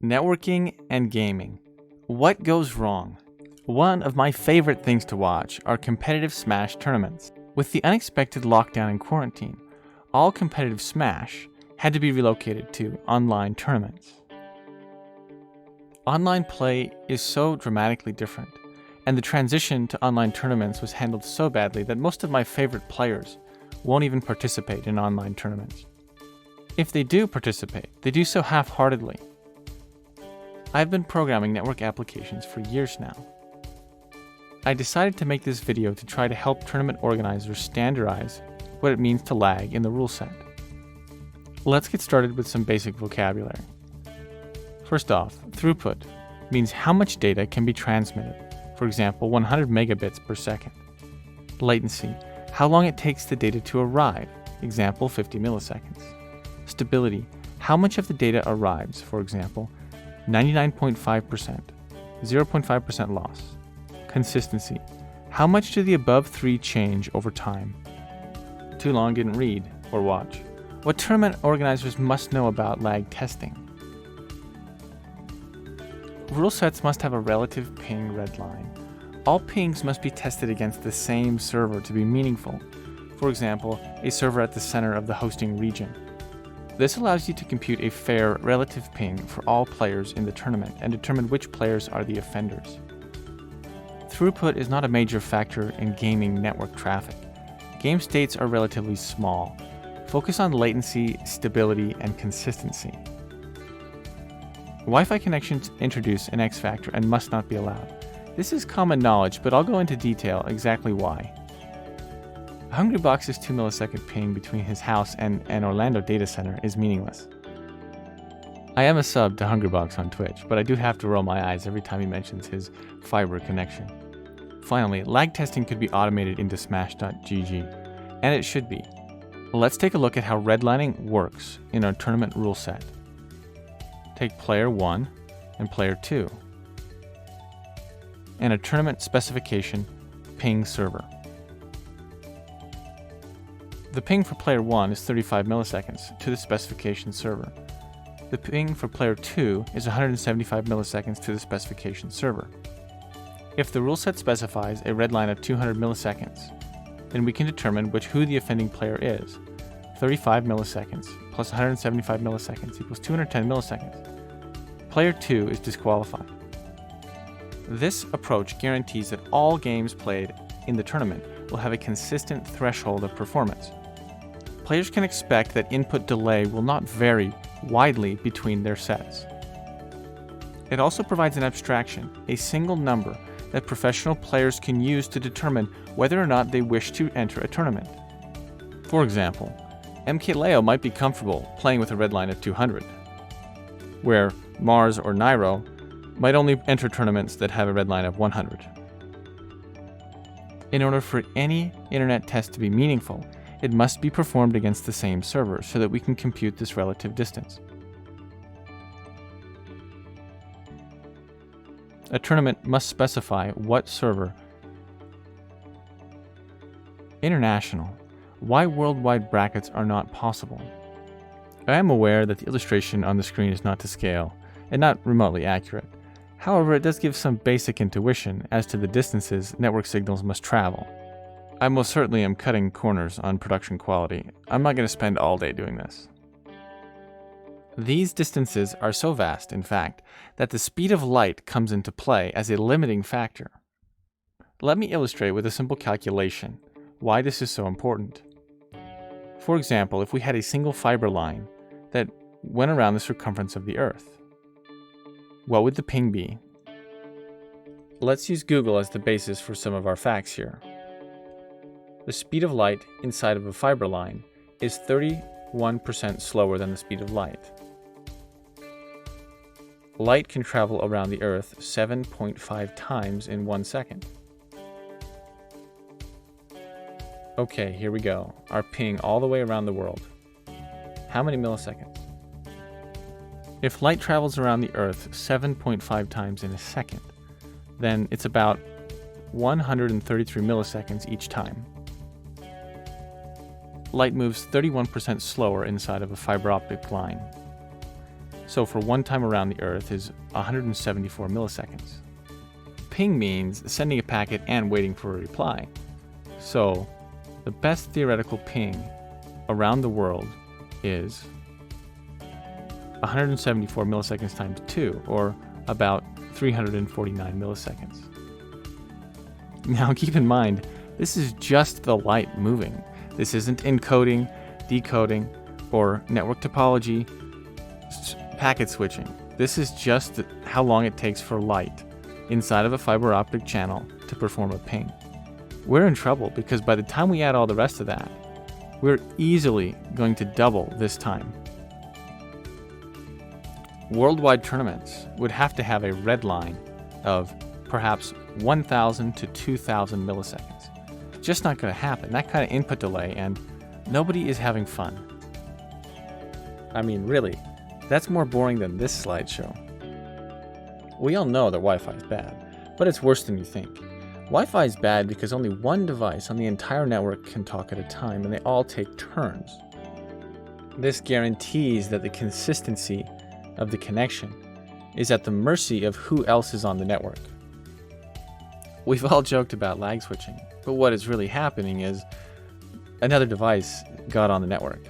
Networking and gaming. What goes wrong? One of my favorite things to watch are competitive Smash tournaments. With the unexpected lockdown and quarantine, all competitive Smash had to be relocated to online tournaments. Online play is so dramatically different, and the transition to online tournaments was handled so badly that most of my favorite players won't even participate in online tournaments. If they do participate, they do so half-heartedly. I've been programming network applications for years now. I decided to make this video to try to help tournament organizers standardize what it means to lag in the rule set. Let's get started with some basic vocabulary. First off, throughput means how much data can be transmitted, for example 100 megabits per second. Latency, how long it takes the data to arrive, example 50 milliseconds. Stability, how much of the data arrives, for example 99.5%, 0.5% loss. Consistency, how much do the above three change over time? Too long didn't read or watch. What tournament organizers must know about lag testing. Rule sets must have a relative ping red line. All pings must be tested against the same server to be meaningful. For example, a server at the center of the hosting region. This allows you to compute a fair relative ping for all players in the tournament and determine which players are the offenders. Throughput is not a major factor in gaming network traffic. Game states are relatively small. Focus on latency, stability, and consistency. Wi-Fi connections introduce an X factor and must not be allowed. This is common knowledge, but I'll go into detail exactly why. Hungrybox's 2 millisecond ping between his house and an Orlando data center is meaningless. I am a sub to Hungrybox on Twitch, but I do have to roll my eyes every time he mentions his fiber connection. Finally, lag testing could be automated into Smash.gg, and it should be. Let's take a look at how redlining works in our tournament rule set. Take player 1 and player 2, and a tournament specification ping server. The ping for player 1 is 35 milliseconds to the specification server. The ping for player 2 is 175 milliseconds to the specification server. If the rule set specifies a red line of 200 milliseconds, then we can determine who the offending player is. 35 milliseconds plus 175 milliseconds equals 210 milliseconds. Player 2 is disqualified. This approach guarantees that all games played in the tournament will have a consistent threshold of performance. Players can expect that input delay will not vary widely between their sets. It also provides an abstraction, a single number that professional players can use to determine whether or not they wish to enter a tournament. For example, MKLeo might be comfortable playing with a red line of 200, where Mars or Nairo might only enter tournaments that have a red line of 100. In order for any internet test to be meaningful, it must be performed against the same server so that we can compute this relative distance. A tournament must specify what server. International. Why worldwide brackets are not possible. I am aware that the illustration on the screen is not to scale and not remotely accurate. However, it does give some basic intuition as to the distances network signals must travel. I most certainly am cutting corners on production quality. I'm not going to spend all day doing this. These distances are so vast, in fact, that the speed of light comes into play as a limiting factor. Let me illustrate with a simple calculation why this is so important. For example, if we had a single fiber line that went around the circumference of the Earth, what would the ping be? Let's use Google as the basis for some of our facts here. The speed of light inside of a fiber line is 31% slower than the speed of light. Light can travel around the Earth 7.5 times in 1 second. Okay, here we go. Our ping all the way around the world. How many milliseconds? If light travels around the Earth 7.5 times in a second, then it's about 133 milliseconds each time. light moves 31% slower inside of a fiber optic line. So for one time around the Earth is 174 milliseconds. Ping means sending a packet and waiting for a reply. So the best theoretical ping around the world is 174 milliseconds times 2, or about 349 milliseconds. Now keep in mind, this is just the light moving. This isn't encoding, decoding, or network topology, packet switching. This is just how long it takes for light inside of a fiber optic channel to perform a ping. We're in trouble because by the time we add all the rest of that, we're easily going to double this time. Worldwide tournaments would have to have a red line of perhaps 1,000 to 2,000 milliseconds. Just not going to happen. That kind of input delay, and nobody is having fun. I mean, really, that's more boring than this slideshow. We all know that Wi-Fi is bad, but it's worse than you think. Wi-Fi is bad because only one device on the entire network can talk at a time, and they all take turns. This guarantees that the consistency of the connection is at the mercy of who else is on the network. We've all joked about lag switching, but what is really happening is another device got on the network,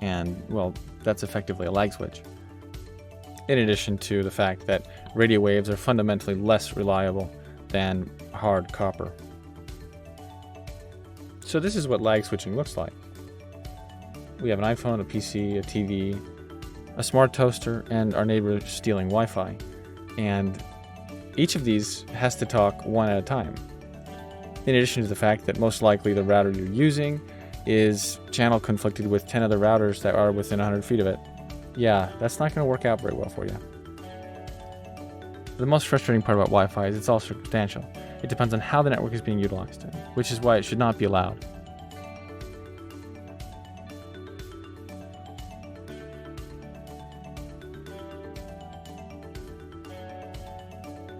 and, well, that's effectively a lag switch. In addition to the fact that radio waves are fundamentally less reliable than hard copper. So this is what lag switching looks like. We have an iPhone, a PC, a TV, a smart toaster, and our neighbor stealing Wi-Fi. And each of these has to talk one at a time. In addition to the fact that most likely the router you're using is channel conflicted with 10 other routers that are within 100 feet of it. Yeah, that's not going to work out very well for you. The most frustrating part about Wi-Fi is it's all circumstantial. It depends on how the network is being utilized, which is why it should not be allowed.